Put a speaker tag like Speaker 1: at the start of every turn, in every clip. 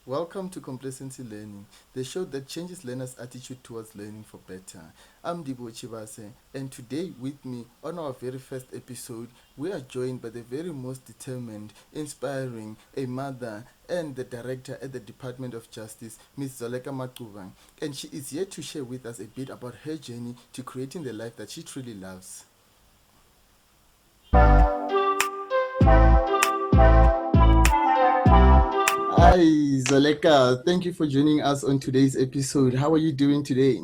Speaker 1: Welcome to Complacency Learning, the show that changes learners' attitude towards learning for better. I'm Dibo Chibase, and today with me on our very first episode, we are joined by the very most determined, inspiring, a mother, and the director at the Department of Justice, Ms Zoleka Macuba, and she is here to share with us a bit about her journey to creating the life that she truly loves. Hi, Zoleka. Thank you for joining us on today's episode. How are you doing today?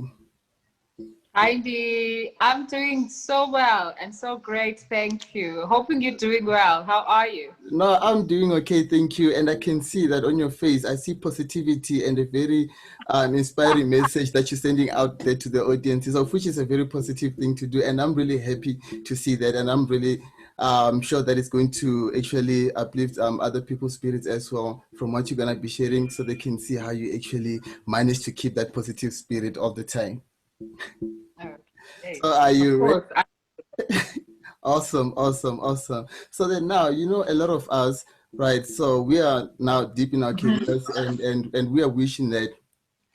Speaker 2: Hi, Dee. I'm doing so well and so great. Thank you. Hoping you're doing well. How are you?
Speaker 1: No, I'm doing okay, thank you. And I can see that on your face. I see positivity and a very inspiring message that you're sending out there to the audiences, of which is a very positive thing to do. And I'm really happy to see that. And I'm really sure that it's going to actually uplift other people's spirits as well from what you're going to be sharing, so they can see how you actually manage to keep that positive spirit all the time.
Speaker 2: Okay.
Speaker 1: So, are
Speaker 2: Of
Speaker 1: you ready?
Speaker 2: course.
Speaker 1: Awesome, awesome, awesome. So then now, a lot of us, right? So we are now deep in our careers, and we are wishing that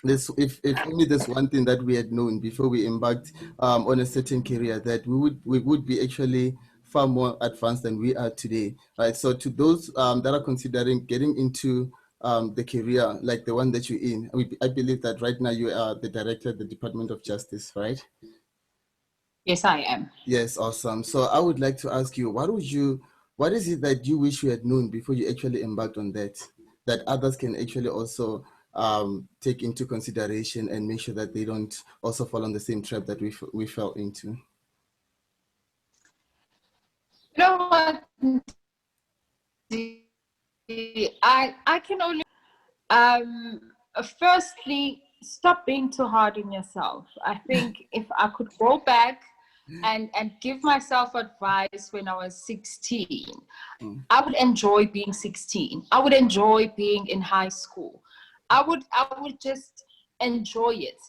Speaker 1: this, if only this one thing that we had known before we embarked on a certain career, that we would be actually far more advanced than we are today, right? So to those that are considering getting into the career like the one that you're in, I believe that right now you are the director at the Department of Justice, right?
Speaker 2: Yes, I am.
Speaker 1: Yes, awesome. So I would like to ask you, what is it that you wish you had known before you actually embarked on that others can actually also take into consideration and make sure that they don't also fall on the same trap that we fell into?
Speaker 2: You know what, Dee? I can only firstly stop being too hard on yourself. I think if I could go back and give myself advice when I was 16,
Speaker 1: Mm.
Speaker 2: I would enjoy being 16. I would enjoy being in high school. I would just enjoy it.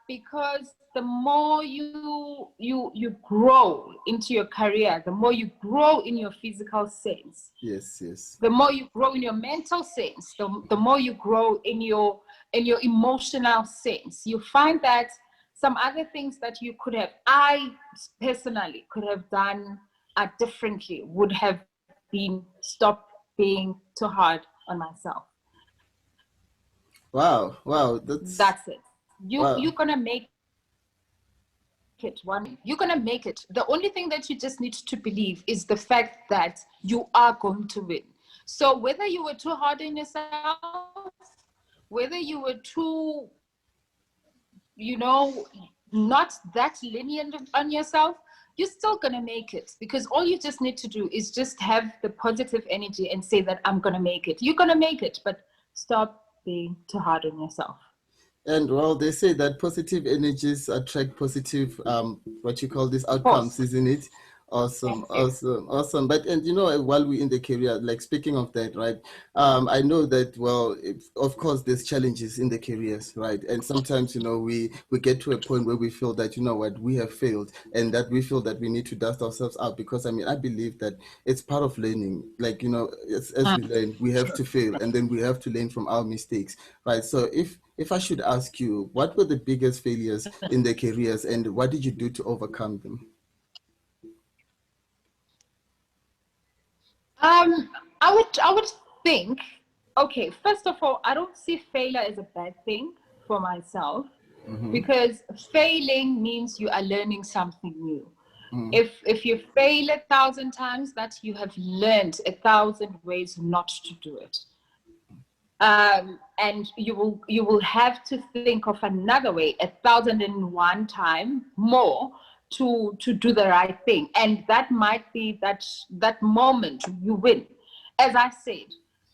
Speaker 2: Because the more you grow into your career, the more you grow in your physical sense,
Speaker 1: Yes, yes.
Speaker 2: the more you grow in your mental sense, the more you grow in your emotional sense. You find that some other things that you could have, I personally could have done differently, would have been stop being too hard on myself.
Speaker 1: Wow, wow, that's
Speaker 2: That's it. You're
Speaker 1: wow.
Speaker 2: gonna make it one. You're gonna make it. The only thing that you just need to believe is the fact that you are going to win. So whether you were too hard on yourself, whether you were too, you know, not that lenient on yourself, you're still gonna make it, because all you just need to do is just have the positive energy and say that I'm gonna make it. You're gonna make it, but stop being too hard on yourself.
Speaker 1: And well, they say that positive energies attract positive, what you call these
Speaker 2: Of
Speaker 1: outcomes,
Speaker 2: course.
Speaker 1: isn't it? Awesome,
Speaker 2: Yes.
Speaker 1: awesome, awesome. But and while we're in the career, like speaking of that, right? I know that well, of course, there's challenges in the careers, right? And sometimes we get to a point where we feel that what we have failed, and that we feel that we need to dust ourselves out, because I mean I believe that it's part of learning. Like as we learn, we have to fail, and then we have to learn from our mistakes, right? So if I should ask you, what were the biggest failures in their careers, and what did you do to overcome them?
Speaker 2: Um, I would think, okay, first of all, I don't see failure as a bad thing for myself,
Speaker 1: Mm-hmm.
Speaker 2: because failing means you are learning something new.
Speaker 1: Mm.
Speaker 2: If you fail 1,000 times, that you have learned 1,000 ways not to do it. And you will have to think of another way 1,001 time more to do the right thing, and that might be that moment you win. As I said,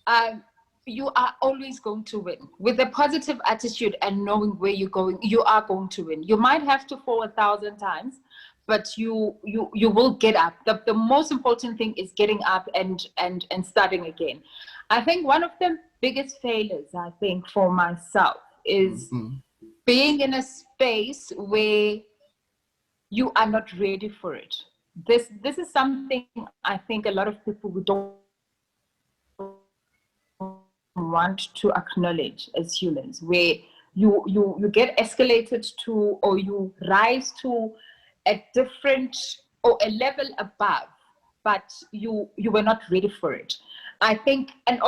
Speaker 2: um, you are always going to win with a positive attitude and knowing where you're going. You are going to win. You might have to fall 1,000 times, but you will get up. The most important thing is getting up and starting again. I think one of the biggest failures, I think, for myself is
Speaker 1: Mm-hmm.
Speaker 2: being in a space where you are not ready for it. This is something I think a lot of people who don't want to acknowledge as humans, where you get escalated to, or you rise to a different or a level above, but you were not ready for it. I think when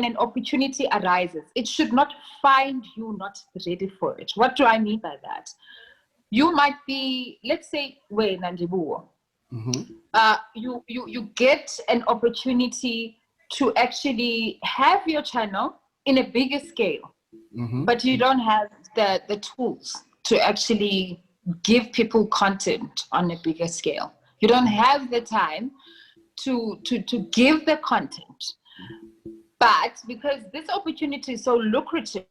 Speaker 2: an opportunity arises, it should not find you not ready for it. What do I mean by that? You might be, let's say, you get an opportunity to actually have your channel in a bigger scale, but you don't have the tools to actually give people content on a bigger scale. You don't have the time to give the content. But because this opportunity is so lucrative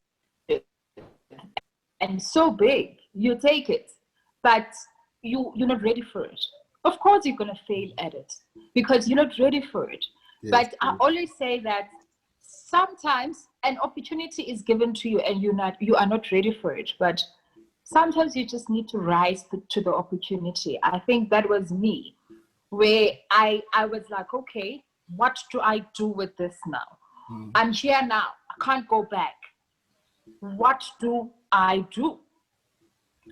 Speaker 2: and so big, you take it, but you're not ready for it. Of course you're going to fail at it because you're not ready for it. Yes. But I always say that sometimes an opportunity is given to you and you are not ready for it, but sometimes you just need to rise to the opportunity. I think that was me, where I was like, okay, what do I do with this now? I'm here now, I can't go back. What do I do?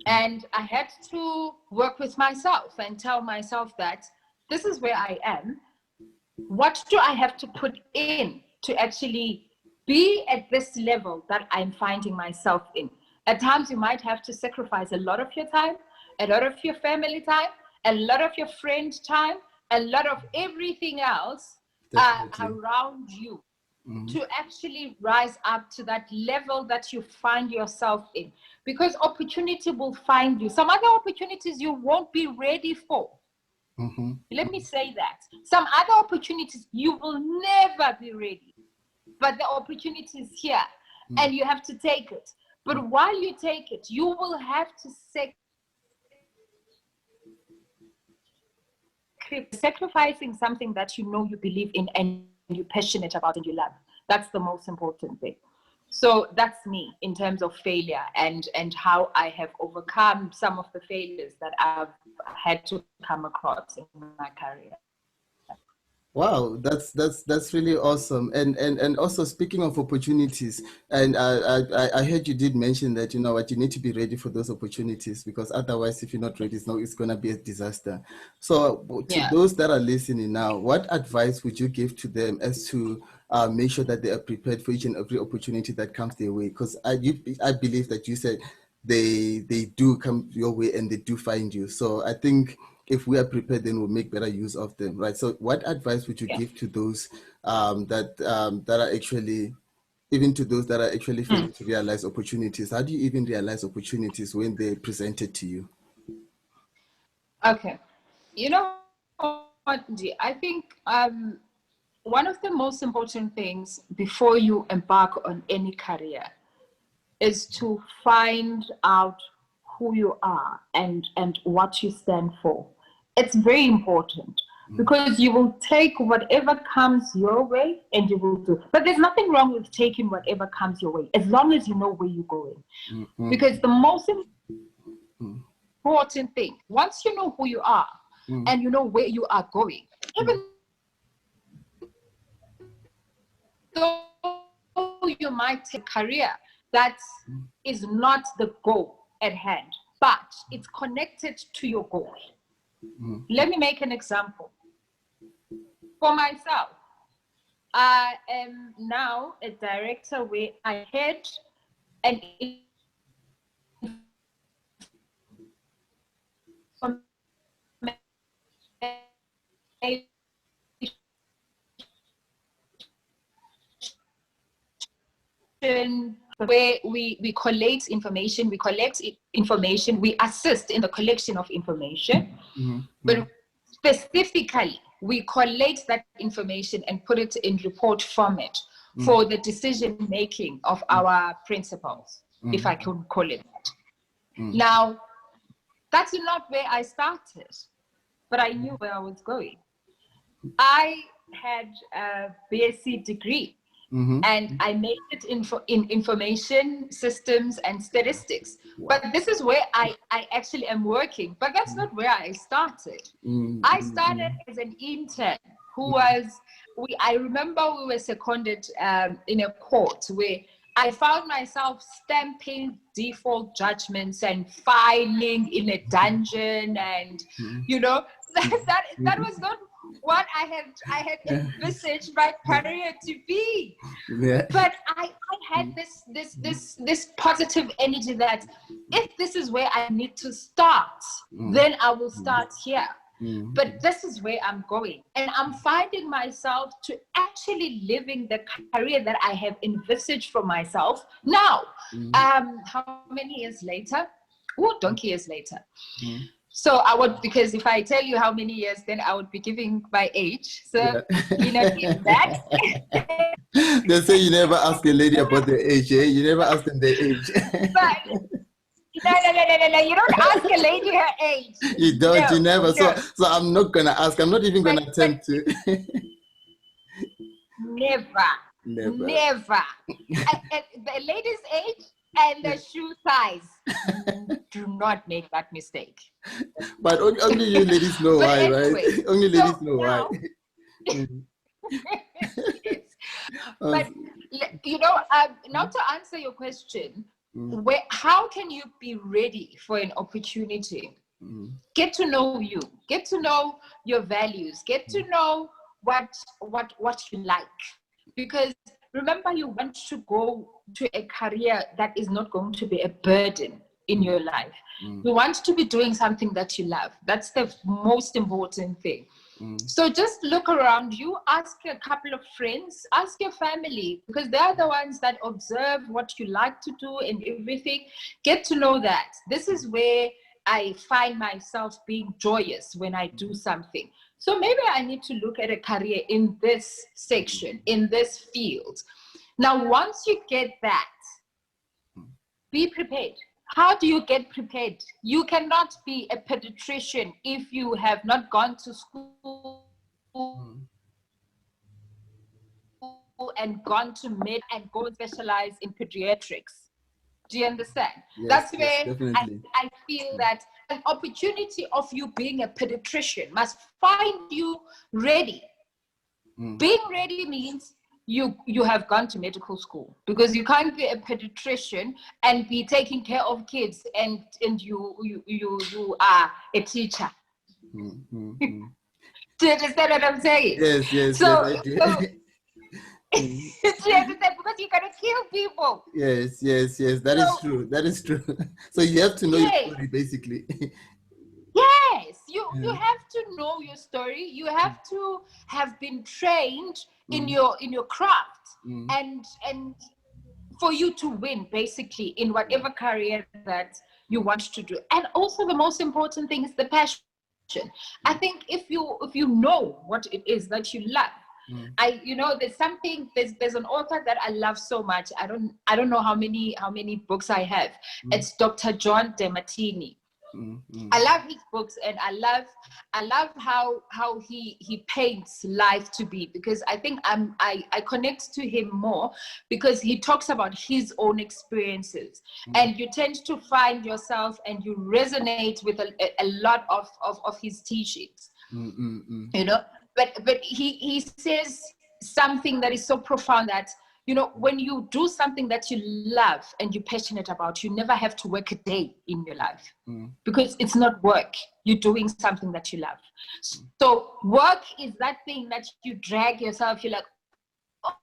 Speaker 2: And I had to work with myself and tell myself that this is where I am. What do I have to put in to actually be at this level that I'm finding myself in? At times, you might have to sacrifice a lot of your time, a lot of your family time, a lot of your friend time, a lot of everything else around you to actually rise up to that level that you find yourself in. Because opportunity will find you. Some other opportunities you won't be ready for. Let me say that. Some other opportunities you will never be ready. But the opportunity is here and you have to take it. But while you take it, you will have to sacrificing something that you know you believe in and you're passionate about and you love. That's the most important thing. So that's me in terms of failure and how I have overcome some of the failures that I've had to come across in my career.
Speaker 1: Wow, that's really awesome. And also speaking of opportunities, and I heard you did mention that, you know what, you need to be ready for those opportunities, because otherwise if you're not ready, it's going to be a disaster. So to those that are listening now, what advice would you give to them as to make sure that they are prepared for each and every opportunity that comes their way? Because I believe that you said they do come your way and they do find you. So I think if we are prepared, then we'll make better use of them, right? So what advice would you give to those that are actually, even to those that are actually failing to realize opportunities? How do you even realize opportunities when they're presented to you?
Speaker 2: Okay. You know what, I think one of the most important things before you embark on any career is to find out who you are and what you stand for. It's very important because you will take whatever comes your way and you will do. But there's nothing wrong with taking whatever comes your way as long as you know where you're going. Because the most important thing, once you know who you are and you know where you are going, even though you might take a career that is not the goal at hand, but it's connected to your goal. Let me make an example. For myself, I am now a director where I head an where we collate information, we assist in the collection of information, but specifically, we collate that information and put it in report format for the decision making of our principals, if I can call it that. Now, that's not where I started, but I knew where I was going. I had a BSc degree and I made it in information systems and statistics. But this is where I actually am working, but that's not where I started. I started as an intern who was I remember we were seconded in a court where I found myself stamping default judgments and filing in a dungeon, and you know, that was not what I had envisaged my career to be.
Speaker 1: Yeah.
Speaker 2: But I had this positive energy that if this is where I need to start, then I will start here. But this is where I'm going, and I'm finding myself to actually living the career that I have envisaged for myself now. How many years later? Oh, donkey years later. So I would, because if I tell you how many years, then I would be giving my age. So you know that.
Speaker 1: They say you never ask a lady about their age, eh? You never ask them their age.
Speaker 2: But no. You don't ask a lady her age.
Speaker 1: You don't.
Speaker 2: No,
Speaker 1: You never.
Speaker 2: no.
Speaker 1: So I'm not gonna ask. I'm not even gonna attempt to.
Speaker 2: Never. The lady's age and the shoe size. Do not make that mistake.
Speaker 1: But only you ladies know why,
Speaker 2: anyway,
Speaker 1: right? Only ladies know
Speaker 2: now,
Speaker 1: why.
Speaker 2: yes. But you know, now to answer your question, how can you be ready for an opportunity? Get to know you, get to know your values, get to know what you like. Because remember, you want to go to a career that is not going to be a burden in your life. You want to be doing something that you love. That's the most important thing. So just look around you, ask a couple of friends, ask your family, because they are the ones that observe what you like to do and everything. Get to know that. This is where I find myself being joyous when I do something. So maybe I need to look at a career in this section, in this field. Now, once you get that, be prepared. How do you get prepared? You cannot be a pediatrician if you have not gone to school and gone to med and go and specialize in pediatrics. Do you understand?
Speaker 1: Yes,
Speaker 2: That's
Speaker 1: yes,
Speaker 2: where
Speaker 1: definitely.
Speaker 2: I feel that an opportunity of you being a pediatrician must find you ready. Being ready means you have gone to medical school, because you can't be a pediatrician and be taking care of kids and you are a teacher. Do you understand what I'm saying?
Speaker 1: Yes, yes,
Speaker 2: So,
Speaker 1: yes, I do.
Speaker 2: do you understand? Because you're gonna kill people.
Speaker 1: Yes, that is true. That is true. So you have to know your story, basically.
Speaker 2: Yes, you have to know your story. You have to have been trained in your craft, and for you to win, basically, in whatever career that you want to do. And also, the most important thing is the passion. I think if you know what it is that you love, there's an author that I love so much. I don't know how many books I have. It's Dr. John DeMartini. I love his books, and I love how he paints life to be, because I think I connect to him more because he talks about his own experiences, and you tend to find yourself and you resonate with a lot of his teachings. You know, but he says something that is so profound, that when you do something that you love and you're passionate about, you never have to work a day in your life, because it's not work. You're doing something that you love. So work is that thing that you drag yourself. You're like,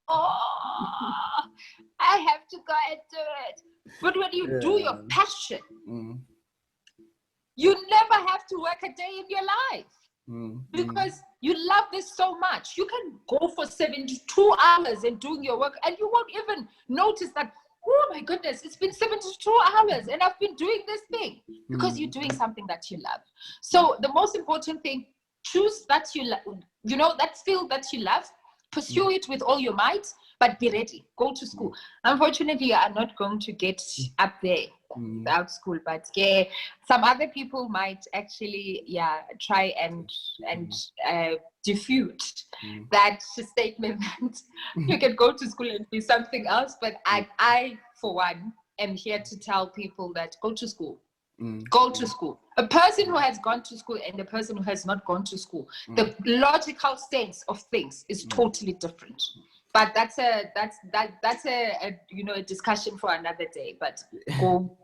Speaker 2: oh, I have to go and do it. But when you do your passion, you never have to work a day in your life. Because you love this so much. You can go for 72 hours and doing your work, and you won't even notice that, oh my goodness, it's been 72 hours and I've been doing this thing, because you're doing something that you love. So the most important thing, choose that you love, that field that you love, pursue it with all your might, but be ready. Go to school. Unfortunately, you are not going to get up there without school, but some other people might actually try and defute that statement that you can go to school and be something else. But I for one am here to tell people that go to school. Go to school. A person who has gone to school and the person who has not gone to school, the logical sense of things is totally different. But that's a a discussion for another day. But go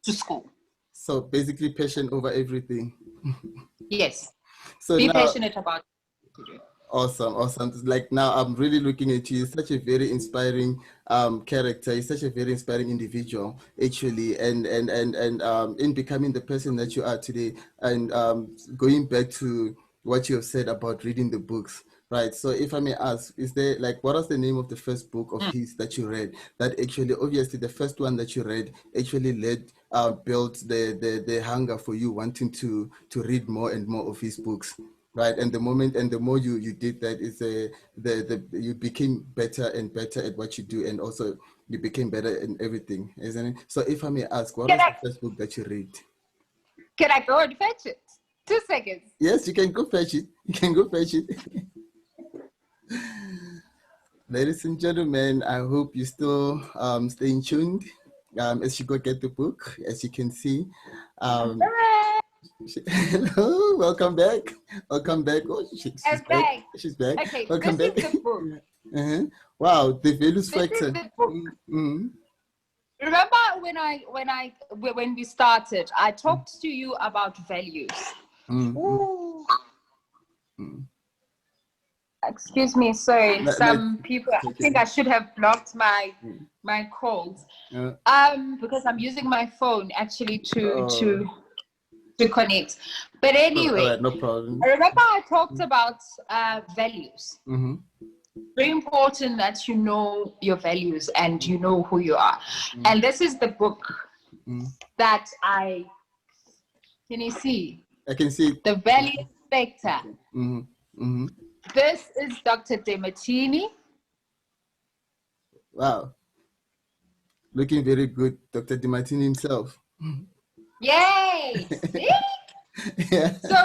Speaker 2: to school.
Speaker 1: So basically, passion over everything.
Speaker 2: Yes.
Speaker 1: So
Speaker 2: be
Speaker 1: now,
Speaker 2: passionate about it.
Speaker 1: Awesome. Like now, I'm really looking at you. You're such a very inspiring character. You're such a very inspiring individual, actually. And in becoming the person that you are today, and going back to what you have said about reading the books, right? So, if I may ask, is there like what was the name of the first book of his that you read? That actually, obviously, the first one that you read actually built the hunger for you wanting to read more and more of his books. Right, and the more you did that, is you became better and better at what you do, and also you became better in everything, isn't it? So, if I may ask, what was the first book that you read?
Speaker 2: Can I go and fetch it? 2 seconds.
Speaker 1: Yes, you can go fetch it. You can go fetch it. Ladies and gentlemen, I hope you still staying tuned as you go get the book. As you can see. Hello, welcome back. Welcome back. Oh, she's back. She's back.
Speaker 2: Okay,
Speaker 1: welcome
Speaker 2: this
Speaker 1: back.
Speaker 2: is the book.
Speaker 1: Wow, the values
Speaker 2: This
Speaker 1: factor.
Speaker 2: is the book. Remember when we started, I talked to you about values. Excuse me, sorry. Some people, I think I should have blocked my calls because I'm using my phone actually to connect. But anyway,
Speaker 1: all right, no problem.
Speaker 2: Remember I talked about values. Very important that you know your values and you know who you are. And this is the book that can you see?
Speaker 1: I can see
Speaker 2: The Value Factor. This is Dr. DeMartini.
Speaker 1: Wow. Looking very good, Dr. DeMartini himself.
Speaker 2: Yay!
Speaker 1: Yeah.
Speaker 2: So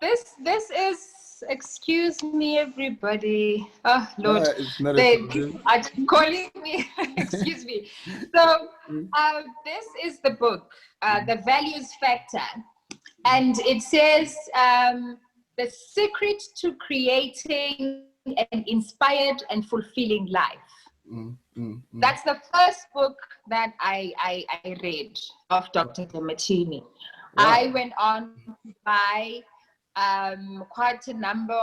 Speaker 2: this is excuse me everybody. Oh Lord, they are calling me. Excuse me. So this is the book, The Values Factor, and it says the secret to creating an inspired and fulfilling life. That's the first book that I read of Dr. DeMartini. Wow. I went on to buy quite a number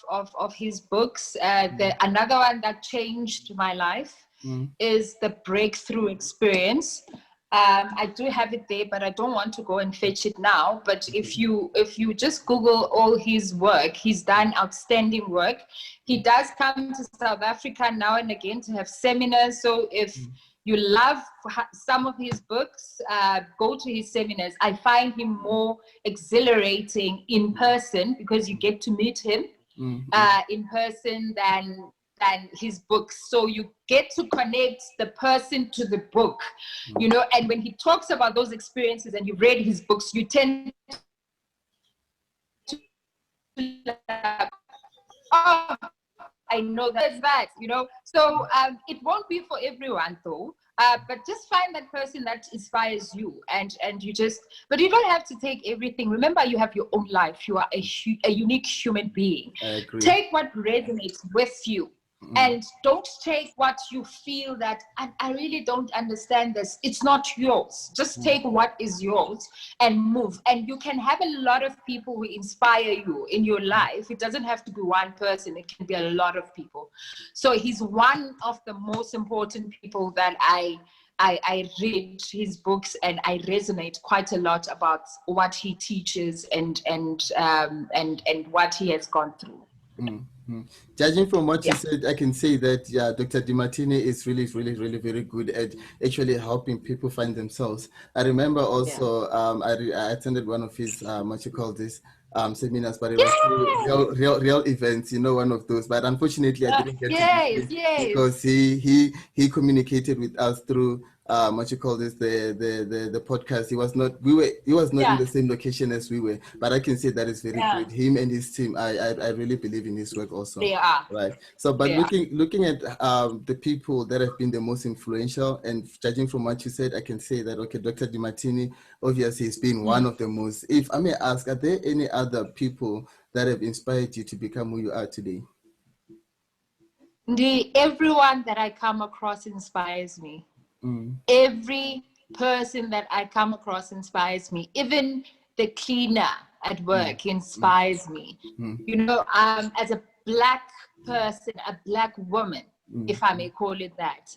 Speaker 2: of his books. Another one that changed my life is The Breakthrough Experience. I do have it there, but I don't want to go and fetch it now. But if you just Google all his work, he's done outstanding work. He does come to South Africa now and again to have seminars. So if you love some of his books, go to his seminars. I find him more exhilarating in person because you get to meet him in person than his books. So you get to connect the person to the book, you know, and when he talks about those experiences and you read his books, you tend to oh, I know that's that, you know. So it won't be for everyone though. But just find that person that inspires you, and you just. But you don't have to take everything. Remember, you have your own life. You are a unique human being.
Speaker 1: I agree.
Speaker 2: Take what resonates with you, and don't take what you feel that I really don't understand this. It's not yours. Just take what is yours and move. And you can have a lot of people who inspire you in your life. It doesn't have to be one person. It can be a lot of people. So he's one of the most important people that I read his books, and I resonate quite a lot about what he teaches and what he has gone through.
Speaker 1: Judging from what you said, I can say that Dr. DeMartini is really very good at actually helping people find themselves. I remember also I attended one of his seminars, but it was real events, you know, one of those. But unfortunately, I didn't get to because he communicated with us through what you call this, the podcast. He was not in the same location as we were, but I can say that is very great. Him and his team, I really believe in his work also.
Speaker 2: They are.
Speaker 1: Right. So, but looking at the people that have been the most influential, and judging from what you said, I can say that, okay, Dr. DiMartini, obviously, he's been one of the most. If I may ask, are there any other people that have inspired you to become who you are today?
Speaker 2: Everyone that I come across inspires me. Every person that I come across inspires me. Even the cleaner at work inspires me. You know, as a Black person, a Black woman, if I may call it that.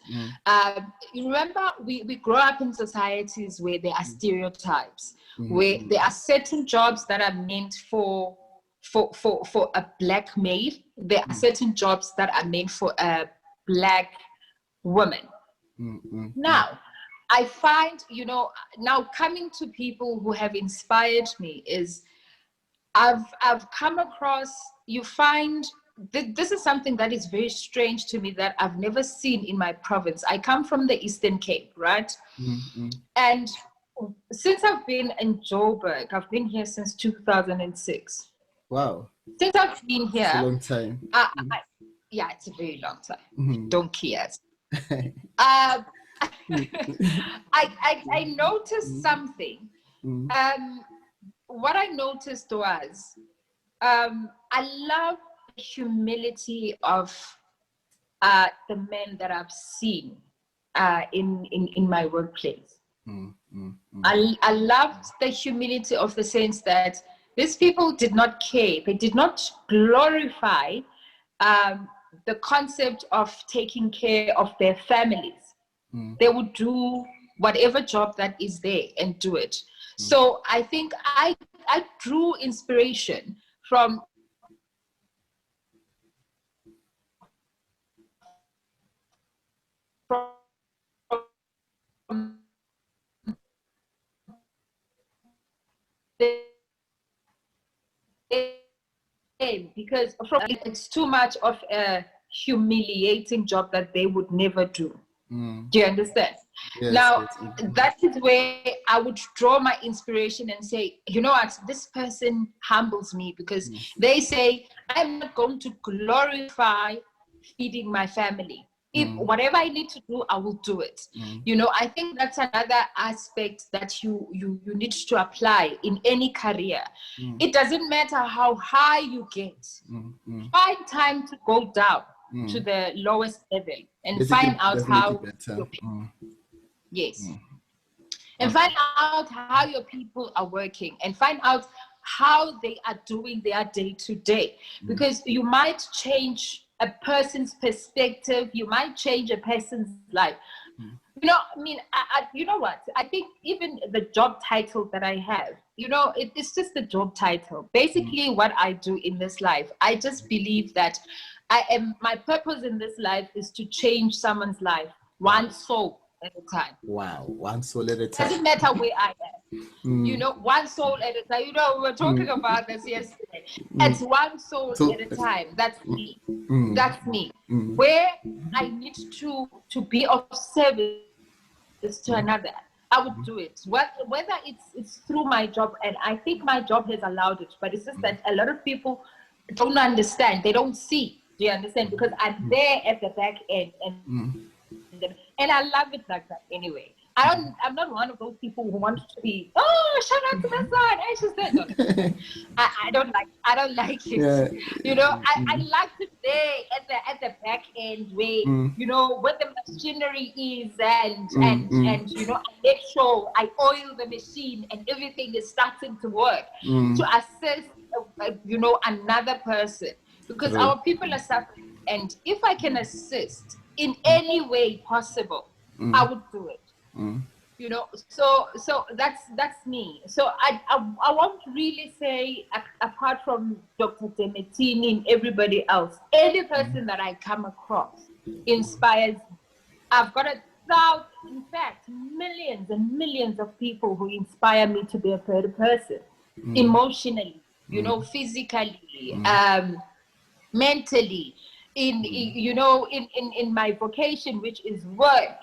Speaker 2: You remember, we grow up in societies where there are stereotypes, where there are certain jobs that are meant for a Black male. There are certain jobs that are meant for a Black woman. Now, I find, you know, now coming to people who have inspired me is, I've come across, you find, this is something that is very strange to me that I've never seen in my province. I come from the Eastern Cape, right? And since I've been in Joburg, I've been here since 2006.
Speaker 1: Wow.
Speaker 2: Since I've been here.
Speaker 1: It's a long time.
Speaker 2: Yeah, it's a very long time. Don't care. I noticed something. What I noticed was, I love the humility of the men that I've seen in my workplace. I loved the humility of the sense that these people did not care. They did not glorify the concept of taking care of their families. They would do whatever job that is there and do it. So I think I drew inspiration from because it's too much of a humiliating job that they would never do. Do you understand?
Speaker 1: Yes,
Speaker 2: now,
Speaker 1: yes.
Speaker 2: That is where I would draw my inspiration and say, you know what, this person humbles me, because they say, I'm not going to glorify feeding my family. If whatever I need to do, I will do it. You know, I think that's another aspect that you need to apply in any career. It doesn't matter how high you get. Find time to go down to the lowest level and
Speaker 1: Basically,
Speaker 2: find out how your and find out how your people are working, and find out how they are doing their day to day, because you might change a person's perspective, you might change a person's life. You know, I mean, you know what? I think even the job title that I have, you know, it's just a job title. Basically, what I do in this life, I just believe that my purpose in this life is to change someone's life, one soul at a time.
Speaker 1: Wow, one soul at a time.
Speaker 2: Doesn't matter where I am. You know, one soul at a time. You know, we were talking about this yesterday. It's one soul at a time. That's me. That's me. Where I need to be of service to another, I would do it. Whether it's through my job, and I think my job has allowed it, but it's just that a lot of people don't understand. They don't see. Do you understand? Because I'm there at the back end, and I love it like that anyway. I'm not one of those people who want to be, oh, shout out to that side. I just said, no. I don't like it. Yeah. You know, I like to stay at the back end where, you know, where the machinery is, and you know, I make sure I oil the machine and everything is starting to work to assist, you know, another person, because our people are suffering, and if I can assist in any way possible, I would do it. You know, so that's me. So I won't really say, apart from Dr. DiMartini and everybody else, any person that I come across inspires me. I've got in fact, millions and millions of people who inspire me to be a better person, emotionally, you know, physically, mentally, you know, in my vocation, which is work.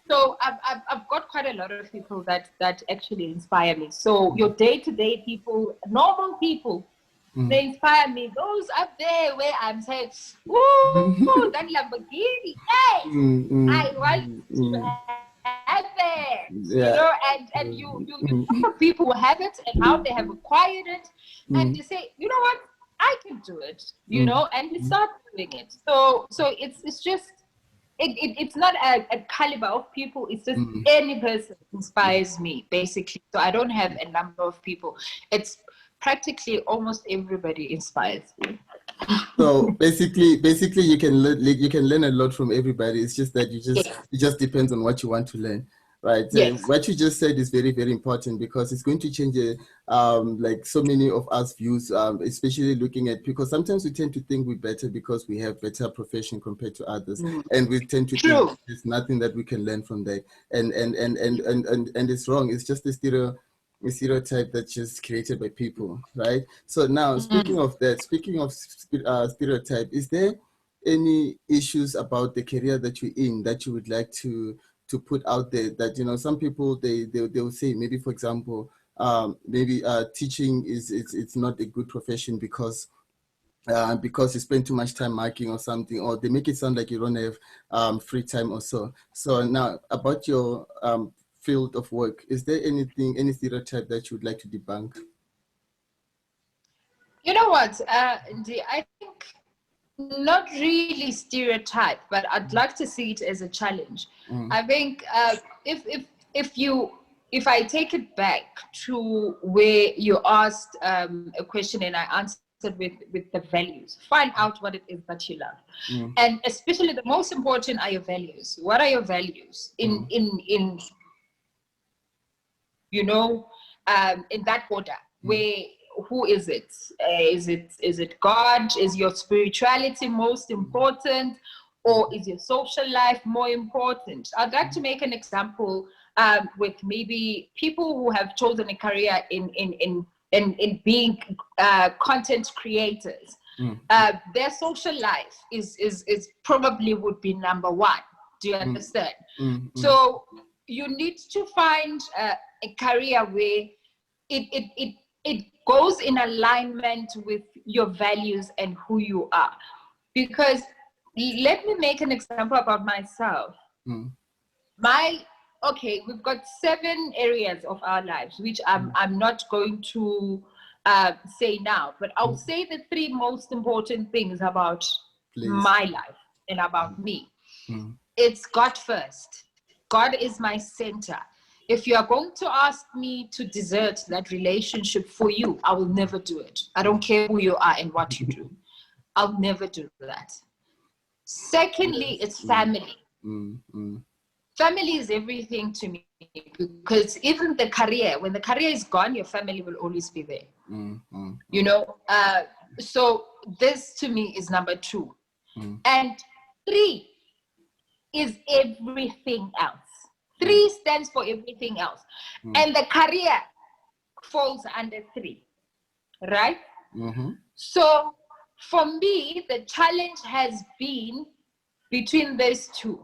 Speaker 2: So I've got quite a lot of people that actually inspire me. So your day-to-day people, normal people, they inspire me. Those up there where I'm saying, "Ooh, that Lamborghini! Hey, I want to have it." You
Speaker 1: Yeah.
Speaker 2: know, and you talk to people who have it and how they have acquired it, and you say, "You know what? I can do it." You know, and you start doing it. So it's just. It's not a caliber of people. It's just any person inspires me, basically. So I don't have a number of people. It's practically almost everybody inspires me.
Speaker 1: So basically, you can learn a lot from everybody. It's just that it just depends on what you want to learn, right?
Speaker 2: Yes.
Speaker 1: What you just said is very, very important because it's going to change like so many of us views, especially looking at, because sometimes we tend to think we're better because we have better profession compared to others, and we tend to think
Speaker 2: True.
Speaker 1: there's nothing that we can learn from that, and it's wrong. It's just a stereotype that's just created by people, right? So now, speaking of that, speaking of stereotype, is there any issues about the career that you're in that you would like to put out there? That, you know, some people they'll say, maybe for example, maybe teaching is it's not a good profession because you spend too much time marking or something, or they make it sound like you don't have free time or so. So now, about your field of work, is there any stereotype that you would like to debunk?
Speaker 2: You know what, I think not really stereotype, but I'd like to see it as a challenge. I think if if if you if I take it back to where you asked a question and I answered with the values, find out what it is that you love, and especially the most important are your values. What are your values in you know, in that order? Where, who is it? Is it God? Is your spirituality most important, or is your social life more important? I'd like to make an example with maybe people who have chosen a career in being content creators. Their social life is probably would be number one. Do you understand? So you need to find a career where it goes in alignment with your values and who you are. Because let me make an example about myself. We've got 7 areas of our lives, which I'm not going to say now, but I'll say the 3 most important things about my life and about me. It's God first. God is my center. If you are going to ask me to desert that relationship for you, I will never do it. I don't care who you are and what you do. I'll never do that. Secondly, it's family. Family is everything to me, because even the career, when the career is gone, your family will always be there. You know, so this to me is number 2. And 3 is everything else. 3 stands for everything else. And the career falls under 3, right? So for me, the challenge has been between these 2,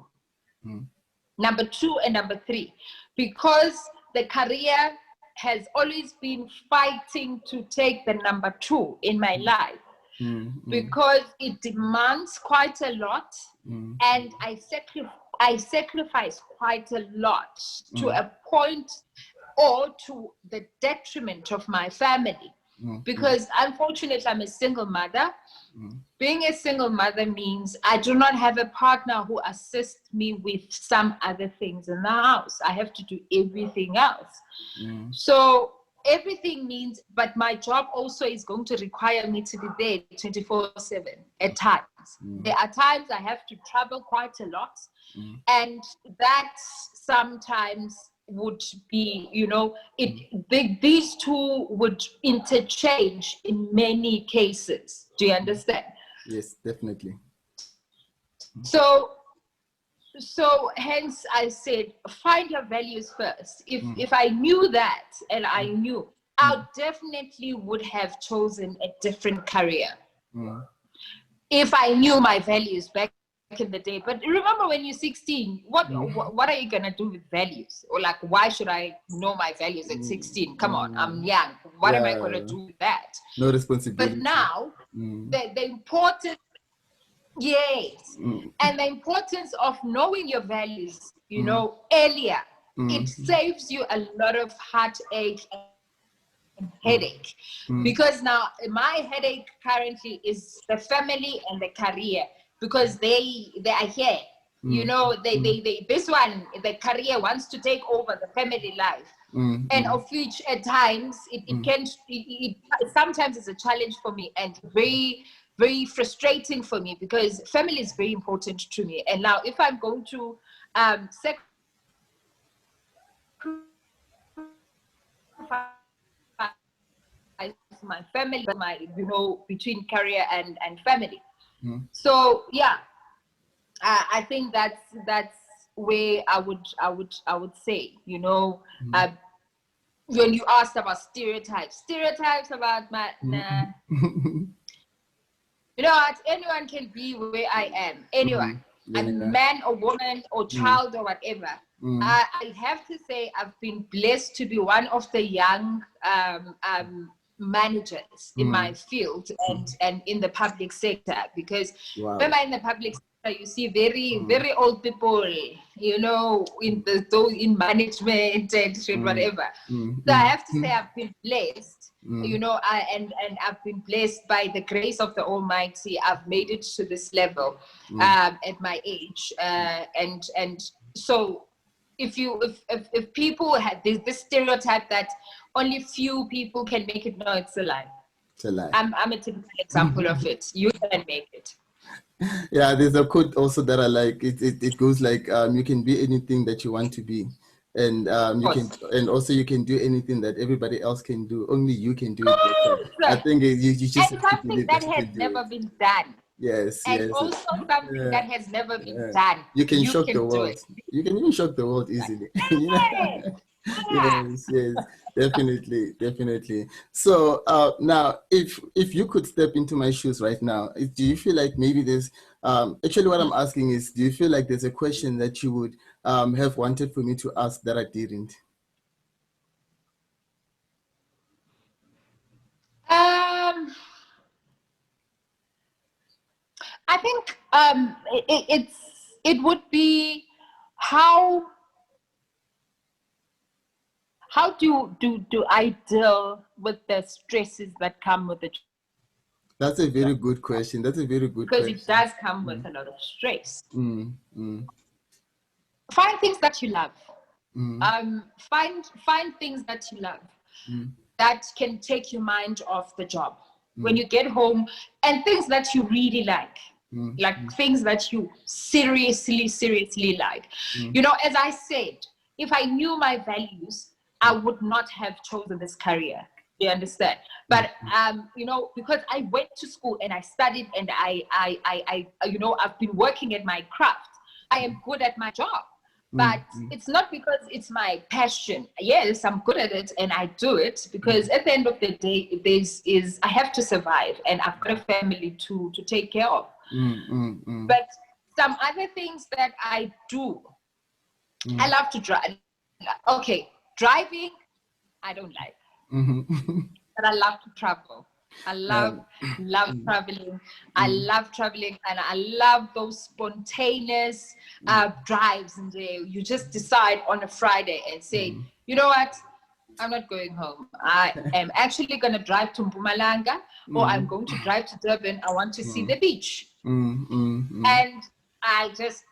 Speaker 2: number 2 and number 3, because the career has always been fighting to take the number 2 in my life, because it demands quite a lot, and I sacrifice quite a lot to a point, or to the detriment of my family. Because unfortunately, I'm a single mother. Being a single mother means I do not have a partner who assists me with some other things in the house. I have to do everything else. So everything means, but my job also is going to require me to be there 24/7 at times. There are times I have to travel quite a lot, and that sometimes would be, you know, these 2 would interchange in many cases. Do you understand?
Speaker 1: Yes, definitely.
Speaker 2: So hence I said, find your values first. If I knew that, and I knew, I definitely would have chosen a different career. If I knew my values back in back in the day. But remember, when you're 16, what are you gonna do with values? Or like, why should I know my values at 16? Come on, I'm young. What am I gonna do with that?
Speaker 1: No responsibility.
Speaker 2: But now, the importance, yes, and the importance of knowing your values, you know, earlier, it saves you a lot of heartache and headache. Because now my headache currently is the family and the career, because they are here. You know, they this one, the career wants to take over the family life. And of which at times it sometimes is a challenge for me, and very, very frustrating for me, because family is very important to me. And now if I'm going to sacrifice my family, my, you know, between career and family. So yeah, I think that's where I would say, you know, when you asked about stereotypes about my, nah, you know what, anyone can be where I am, anyone, a man or woman or child or whatever. I have to say I've been blessed to be one of the young managers in my field and in the public sector, because remember, in the public sector you see very, very old people, you know, in in management and whatever. So I have to say I've been blessed, you know, and I've been blessed by the grace of the Almighty. I've made it to this level at my age, and so if people had this stereotype that only few people can make it, no, it's a lie.
Speaker 1: It's a lie.
Speaker 2: I'm a typical example of it. You can make it.
Speaker 1: Yeah, there's a quote also that I like. It goes like, you can be anything that you want to be, and you can, and also you can do anything that everybody else can do. Only you can do it better. I think you just
Speaker 2: and something that has never been done.
Speaker 1: Yes,
Speaker 2: and
Speaker 1: yes.
Speaker 2: also something that has never been done.
Speaker 1: You can shock the
Speaker 2: do
Speaker 1: world.
Speaker 2: it.
Speaker 1: You can even shock the world easily. You know? Yes, yes, definitely, definitely. So now, if you could step into my shoes right now, do you feel like maybe there's actually what I'm asking is, do you feel like there's a question that you would have wanted for me to ask that I didn't?
Speaker 2: I think it would be how do I deal with the stresses that come with the job?
Speaker 1: That's a very good question. That's a very good question.
Speaker 2: Because it does come with a lot of stress. Find things that you love. Find things that you love that can take your mind off the job when you get home, and things that you really like things that you seriously like. You know, as I said, if I knew my values, I would not have chosen this career. You understand? But you know, because I went to school and I studied, and I you know, I've been working at my craft. I am good at my job. But it's not because it's my passion. Yes, I'm good at it and I do it because at the end of the day, I have to survive, and I've got a family to take care of. But some other things that I do, I love to drive. Okay, driving, I don't like. But I love to travel. I love traveling. I love traveling, and I love those spontaneous drives. And you just decide on a Friday and say, you know what? I'm not going home. I am actually going to drive to Mpumalanga, or I'm going to drive to Durban. I want to see the beach. And I just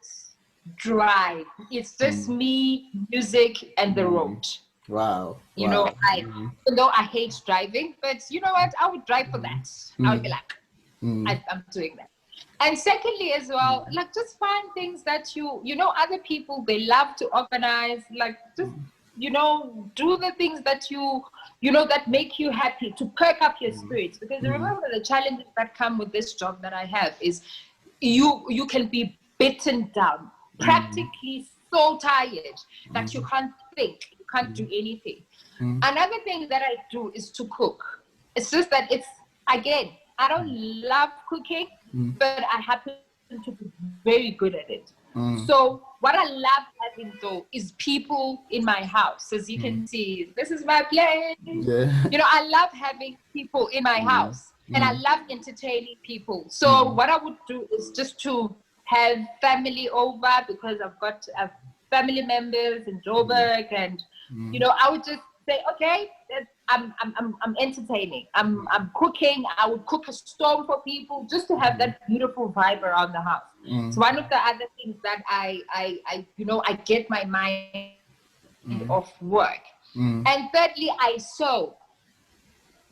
Speaker 2: drive. It's just me, music, and the road.
Speaker 1: Wow.
Speaker 2: You know, even though I hate driving, but you know what? I would drive for that. I would be like, I'm doing that. And secondly, as well, like, just find things that you know, other people, they love to organize, like, just, you know, do the things that you know, that make you happy, to perk up your spirits. Because remember, the challenges that come with this job that I have is you can be beaten down, practically so tired that you can't think, you can't do anything. Another thing that I do is to cook. It's just that it's, again, I don't love cooking, but I happen to be very good at it. So what I love having though is people in my house. As you can see, this is my place.
Speaker 1: Yeah.
Speaker 2: You know, I love having people in my house, and I love entertaining people. So what I would do is just to have family over, because I've got family members in Joburg, and you know, I would just say, okay, I'm entertaining. I'm cooking. I would cook a stove for people just to have that beautiful vibe around the house. So one of the other things that I you know, I get my mind off work. And thirdly, I sew.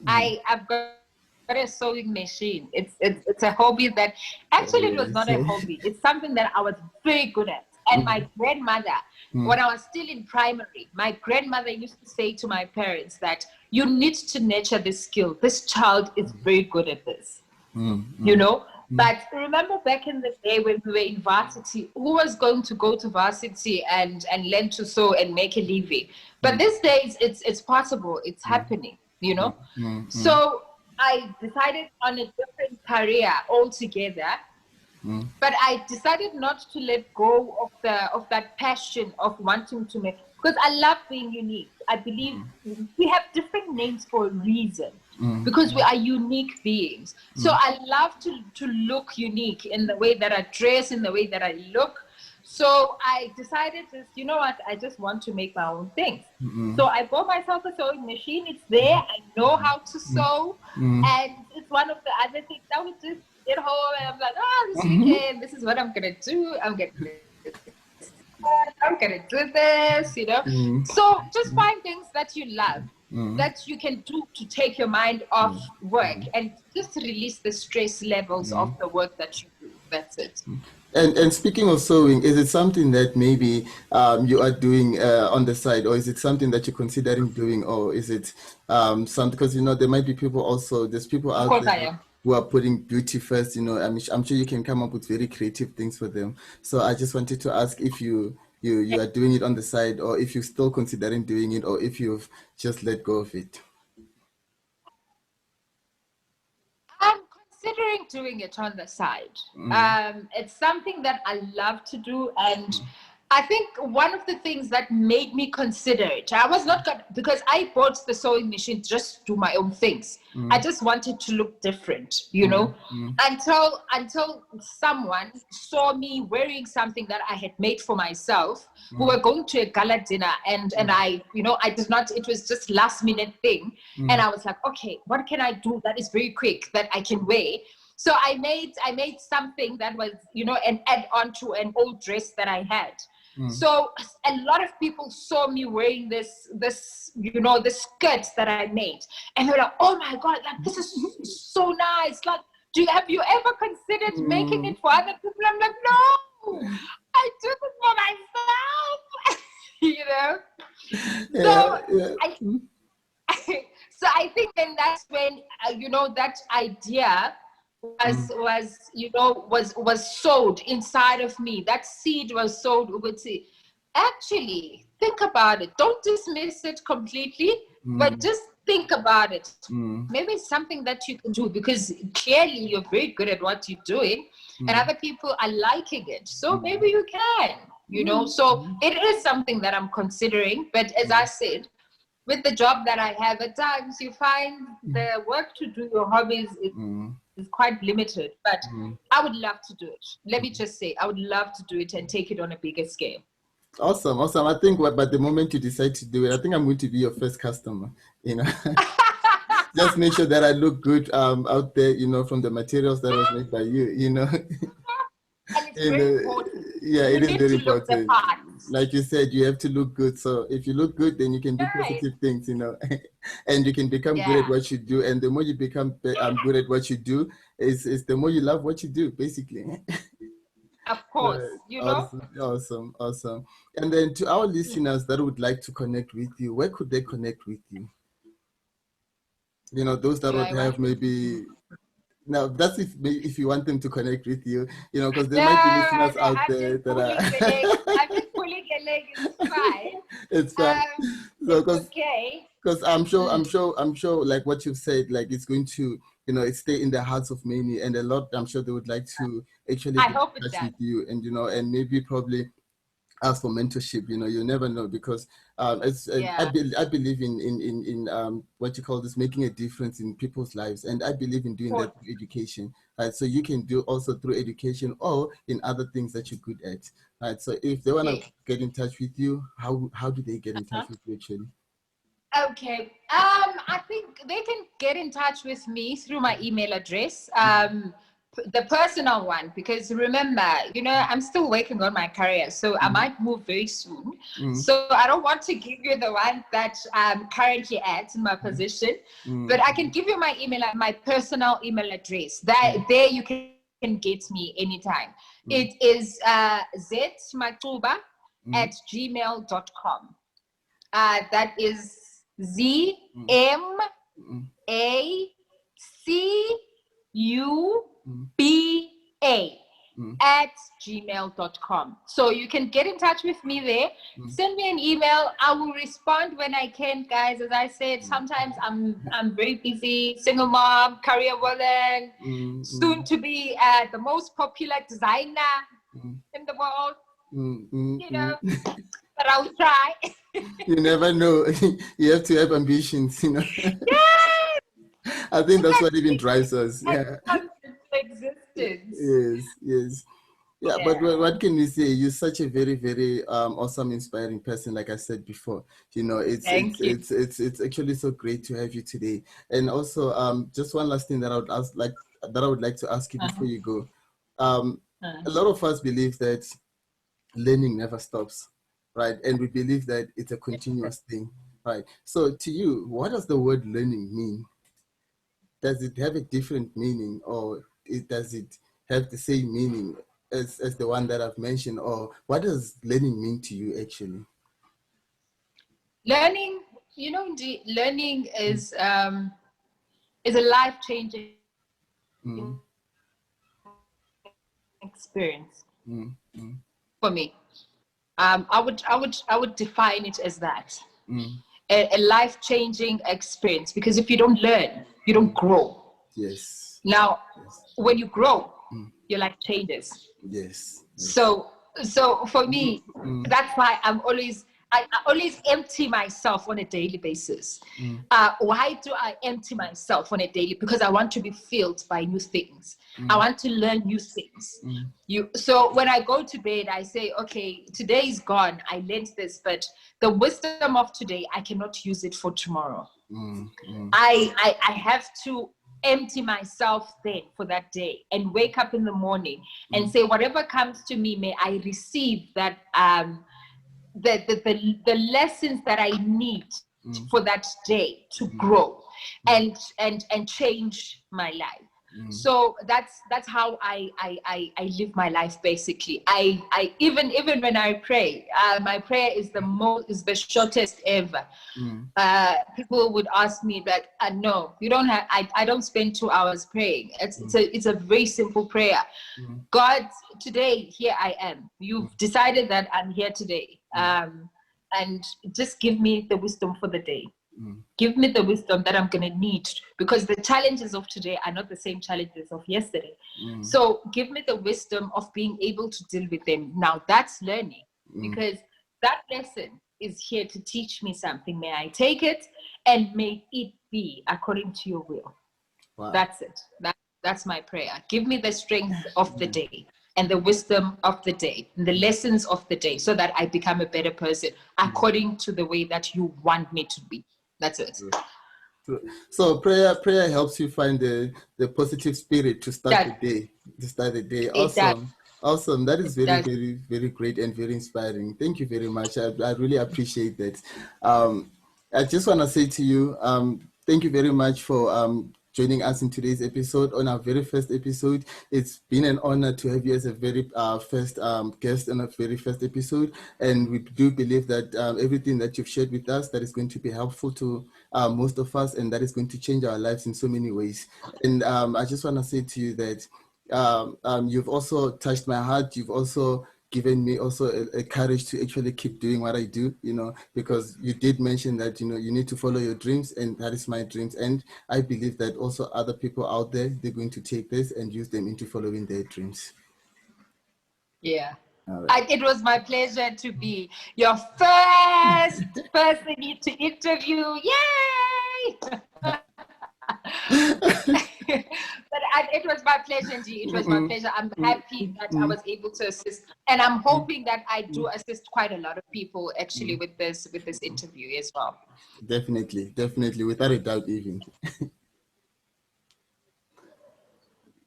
Speaker 2: I've got a sewing machine. It's a hobby that actually it was not a hobby. It's something that I was very good at. And my grandmother, when I was still in primary, my grandmother used to say to my parents that you need to nurture this skill. This child is very good at this, you know. But remember back in the day when we were in varsity, who was going to go to varsity and learn to sew and make a living? But these days, it's possible. It's happening, you know. So I decided on a different career altogether. But I decided not to let go of that passion of wanting to make, because I love being unique. I believe we have different names for a reason, because we are unique beings. So I love to look unique in the way that I dress, in the way that I look. So I decided, just, you know what, I just want to make my own things. So I bought myself a sewing machine. It's there. I know how to sew. And it's one of the other things I would just get home and I'm like, oh, this weekend, this is what I'm going to do. I'm going to do this, you know. So just find things that you love, that you can do to take your mind off work and just release the stress levels of the work that you do. That's it.
Speaker 1: And speaking of sewing, is it something that maybe you are doing on the side, or is it something that you're considering doing, or is it something, because, you know, there might be people also, there's people
Speaker 2: Of
Speaker 1: out
Speaker 2: course I
Speaker 1: there
Speaker 2: am.
Speaker 1: who are putting beauty first, you know. I'm sure you can come up with very creative things for them. So I just wanted to ask if you are doing it on the side, or if you're still considering doing it, or if you've just let go of it.
Speaker 2: I'm considering doing it on the side. It's something that I love to do, and I think one of the things that made me consider it, I was not good, because I bought the sewing machine just to do my own things. I just wanted to look different, you know, until someone saw me wearing something that I had made for myself. We were going to a gala dinner, and I, you know, I did not, it was just last minute thing. And I was like, okay, what can I do that is very quick that I can wear? So I made something that was, you know, an add-on to an old dress that I had. So a lot of people saw me wearing this, you know, the skirts that I made, and they're like, "Oh my God, like this is so nice! Like, have you ever considered making it for other people?" I'm like, "No, I do this for myself," you know. So I think then that's when you know, that idea was you know, was sowed inside of me. That seed was sowed with seed. Actually, think about it. Don't dismiss it completely, but just think about it. Maybe it's something that you can do, because clearly you're very good at what you're doing, and other people are liking it. So maybe you can, you know. So it is something that I'm considering. But as I said, with the job that I have, at times you find the work to do your hobbies is quite limited. But I would love to do it. Let me just say, I would love to do it and take it on a bigger scale.
Speaker 1: Awesome. I think but the moment you decide to do it, I think I'm going to be your first customer, you know. Just make sure that I look good out there, you know, from the materials that was made by you, you know.
Speaker 2: And it's very important.
Speaker 1: Yeah,
Speaker 2: You
Speaker 1: it is
Speaker 2: need
Speaker 1: very
Speaker 2: to look the
Speaker 1: important.
Speaker 2: part.
Speaker 1: Like you said, you have to look good. So if you look good, then you can do
Speaker 2: Right.
Speaker 1: positive things, you know, and you can become good at what you do. And the more you become good at what you do, is the more you love what you do, basically.
Speaker 2: Of course, you know.
Speaker 1: Awesome. And then to our listeners that would like to connect with you, where could they connect with you? You know, those that would have maybe. Now, that's if you want them to connect with you, you know, because there might be listeners out there that are.
Speaker 2: I'm just pulling a leg. It's fine.
Speaker 1: It's fine. So,
Speaker 2: it's okay.
Speaker 1: Because I'm sure, like what you've said, like it's going to it stay in the hearts of many, and a lot, I'm sure they would like to actually
Speaker 2: I
Speaker 1: get
Speaker 2: hope
Speaker 1: in
Speaker 2: it
Speaker 1: touch
Speaker 2: does.
Speaker 1: with you, and maybe probably ask for mentorship. You never know, because
Speaker 2: Yeah.
Speaker 1: I believe in what you call this, making a difference in people's lives, and I believe in doing
Speaker 2: Of
Speaker 1: that through education. Right, so you can do also through education or in other things that you're good at. Right, so if they want to
Speaker 2: yes.
Speaker 1: get in touch with you, how do they get in touch with you actually?
Speaker 2: Okay. I think they can get in touch with me through my email address. The personal one, because remember, I'm still working on my career, so I might move very soon.
Speaker 1: Mm,
Speaker 2: So I don't want to give you the one that I'm currently at in my
Speaker 1: mm,
Speaker 2: position,
Speaker 1: mm,
Speaker 2: but I can give you my personal email address. That there you can get me anytime.
Speaker 1: mm,
Speaker 2: It is zmacuba
Speaker 1: mm,
Speaker 2: at gmail.com. That is
Speaker 1: mm, mm, mm,
Speaker 2: ZMACUBA
Speaker 1: mm,
Speaker 2: at gmail.com. So you can get in touch with me there.
Speaker 1: mm,
Speaker 2: Send me an email. I will respond when I can, guys. As I said, sometimes I'm very busy, single mom, career woman,
Speaker 1: mm,
Speaker 2: soon
Speaker 1: mm,
Speaker 2: to be the most popular designer
Speaker 1: mm,
Speaker 2: in the world,
Speaker 1: mm, mm,
Speaker 2: you know,
Speaker 1: mm.
Speaker 2: but I'll try.
Speaker 1: You never know. You have to have ambitions.
Speaker 2: Yes,
Speaker 1: I think
Speaker 2: if
Speaker 1: that's
Speaker 2: I
Speaker 1: what even
Speaker 2: speak it,
Speaker 1: drives us.
Speaker 2: I
Speaker 1: Yeah.
Speaker 2: come into existence.
Speaker 1: Yes, yes. Yeah, but
Speaker 2: Yeah.
Speaker 1: what can we say? You're such a very, very awesome, inspiring person. Like I said before,
Speaker 2: Thank you.
Speaker 1: it's actually so great to have you today. And also, just one last thing that I would like to ask you before
Speaker 2: Uh-huh.
Speaker 1: you go. Um,
Speaker 2: Uh-huh.
Speaker 1: a lot of us believe that learning never stops, right? And we believe that it's a continuous thing, right? So, to you, what does the word learning mean? Does it have a different meaning, or does it have the same meaning as the one that I've mentioned, or what does learning mean to you actually?
Speaker 2: Learning, learning is a life changing
Speaker 1: Mm,
Speaker 2: experience
Speaker 1: mm, mm,
Speaker 2: for me. I would define it as that,
Speaker 1: mm,
Speaker 2: a life changing experience. Because if you don't learn, you don't
Speaker 1: mm.
Speaker 2: grow.
Speaker 1: Yes,
Speaker 2: Now,
Speaker 1: yes,
Speaker 2: when you grow,
Speaker 1: mm,
Speaker 2: your life changes.
Speaker 1: yes, yes.
Speaker 2: So for
Speaker 1: Mm,
Speaker 2: me,
Speaker 1: mm,
Speaker 2: that's why I always empty myself on a daily basis.
Speaker 1: mm,
Speaker 2: Why do I empty myself on a daily? Because I want to be filled by new things. I
Speaker 1: mm,
Speaker 2: want to learn new things.
Speaker 1: mm,
Speaker 2: So when I go to bed, I say, okay, today is gone. I learned this, but the wisdom of today, I cannot use it for tomorrow.
Speaker 1: mm, mm,
Speaker 2: I have to empty myself then for that day and wake up in the morning and
Speaker 1: mm,
Speaker 2: say, whatever comes to me, may I receive that the lessons that I need
Speaker 1: mm,
Speaker 2: for that day to
Speaker 1: mm,
Speaker 2: grow
Speaker 1: mm,
Speaker 2: and change my life.
Speaker 1: mm,
Speaker 2: So that's how I live my life basically. I even when I pray, my prayer is the shortest ever.
Speaker 1: mm,
Speaker 2: People would ask me like, no, you don't have. I don't spend 2 hours praying. It's a very simple prayer.
Speaker 1: mm,
Speaker 2: God, today here I am. You've decided that I'm here today,
Speaker 1: mm,
Speaker 2: and just give me the wisdom for the day.
Speaker 1: mm,
Speaker 2: Give me the wisdom that I'm going to need, because the challenges of today are not the same challenges of yesterday.
Speaker 1: mm,
Speaker 2: So give me the wisdom of being able to deal with them. Now that's learning,
Speaker 1: mm.
Speaker 2: because that lesson is here to teach me something. May I take it, and may it be according to your will.
Speaker 1: Wow.
Speaker 2: That's it. That's my prayer. Give me the strength of the day and the wisdom of the day and the lessons of the day, so that I become a better person according to the way that you want me to be. That's it.
Speaker 1: So prayer helps you find the positive spirit to start the
Speaker 2: That
Speaker 1: day. To start the day.
Speaker 2: it does.
Speaker 1: Awesome. Awesome. That is
Speaker 2: It
Speaker 1: very,
Speaker 2: does.
Speaker 1: very, very great and very inspiring. Thank you very much. I really appreciate that. Um, I just want to say to you, thank you very much for joining us in today's episode, on our very first episode. It's been an honor to have you as a very first guest on our very first episode. And we do believe that everything that you've shared with us, that is going to be helpful to most of us, and that is going to change our lives in so many ways. And I just want to say to you that you've also touched my heart. You've also given me also a courage to actually keep doing what I do, because you did mention that, you need to follow your dreams, and that is my dreams. And I believe that also other people out there, they're going to take this and use them into following their dreams.
Speaker 2: Yeah.
Speaker 1: All right.
Speaker 2: It was my pleasure to be your first person to interview. Yay! But it was my pleasure, G. It was my pleasure. I'm happy that I was able to assist, and I'm hoping that I do assist quite a lot of people actually with this interview as well.
Speaker 1: Definitely, without a doubt, even.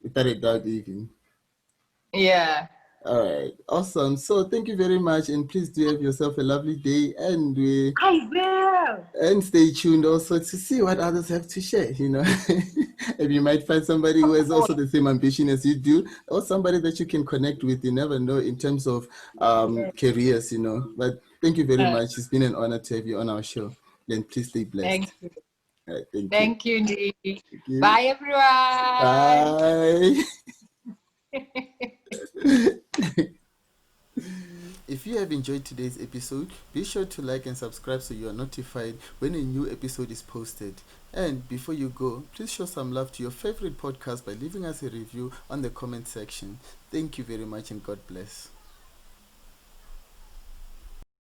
Speaker 1: Without a doubt, even.
Speaker 2: Yeah.
Speaker 1: All right, awesome. So thank you very much, and please do have yourself a lovely day, and
Speaker 2: I will.
Speaker 1: And stay tuned also to see what others have to share, And you might find somebody who has also the same ambition as you do, or somebody that you can connect with. You never know in terms of careers, But thank you very much. It's been an honor to have you on our show. And please stay blessed.
Speaker 2: Thank you.
Speaker 1: All right, thank you.
Speaker 2: Thank you, Dee.
Speaker 1: Thank you.
Speaker 2: Bye, everyone.
Speaker 1: Bye. If you have enjoyed today's episode, be sure to like and subscribe so you are notified when a new episode is posted. And before you go, please show some love to your favorite podcast by leaving us a review on the comment section. Thank you very much, and God bless.